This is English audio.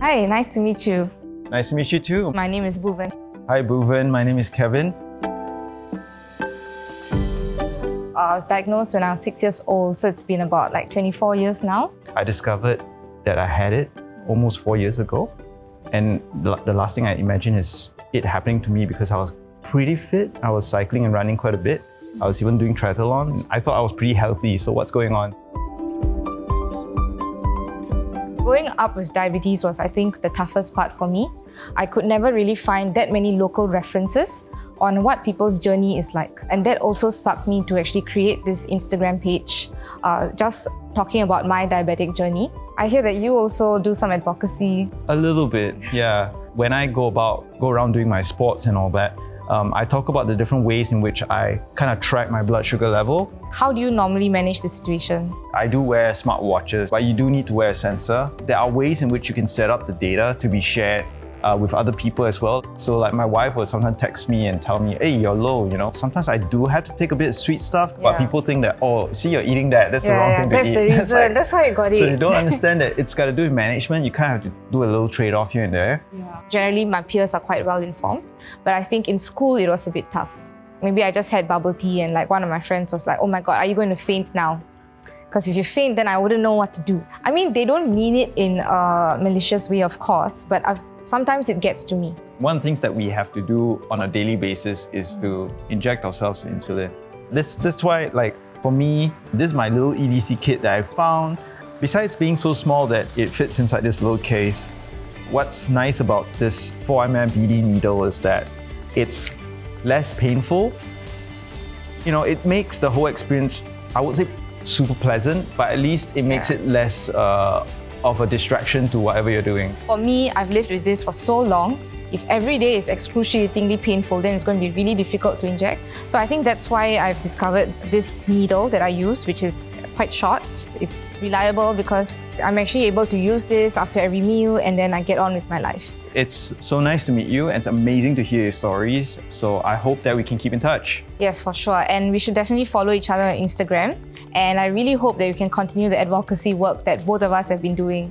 Hi, nice to meet you. Nice to meet you too. My name is Bhuvan. Hi Bhuvan, my name is Kevin. I was diagnosed when I was 6 years old, so it's been about 24 years now. I discovered that I had it almost 4 years ago. And the last thing I imagine is it happening to me because I was pretty fit. I was cycling and running quite a bit. I was even doing triathlons. I thought I was pretty healthy, so what's going on? Growing up with diabetes was, I think, the toughest part for me. I could never really find that many local references on what people's journey is like. And that also sparked me to actually create this Instagram page, just talking about my diabetic journey. I hear that you also do some advocacy. A little bit, yeah. When I go around doing my sports and all that, I talk about the different ways in which I kind of track my blood sugar level. How do you normally manage the situation? I do wear smartwatches, but you do need to wear a sensor. There are ways in which you can set up the data to be shared with other people as well. So like my wife will sometimes text me and tell me, hey, you're low, you know. Sometimes I do have to take a bit of sweet stuff, but people think that, oh, see, you're eating that. That's the wrong thing to eat. That's the reason. That's why I got it. So you don't understand that it's got to do with management. You kind of have to do a little trade-off here and there. Yeah. Generally, my peers are quite well informed, but I think in school it was a bit tough. Maybe I just had bubble tea and one of my friends was like, oh my God, are you going to faint now? Because if you faint, then I wouldn't know what to do. I mean, they don't mean it in a malicious way, of course, but sometimes it gets to me. One of the things that we have to do on a daily basis is to inject ourselves with insulin. That's why, for me, this is my little EDC kit that I found. Besides being so small that it fits inside this little case, what's nice about this 4mm BD needle is that it's less painful. You know, it makes the whole experience, I would say, super pleasant, but at least it makes it less of a distraction to whatever you're doing. For me, I've lived with this for so long. If every day is excruciatingly painful, then it's going to be really difficult to inject. So I think that's why I've discovered this needle that I use, which is quite short. It's reliable because I'm actually able to use this after every meal and then I get on with my life. It's so nice to meet you and it's amazing to hear your stories. So I hope that we can keep in touch. Yes, for sure. And we should definitely follow each other on Instagram. And I really hope that we can continue the advocacy work that both of us have been doing.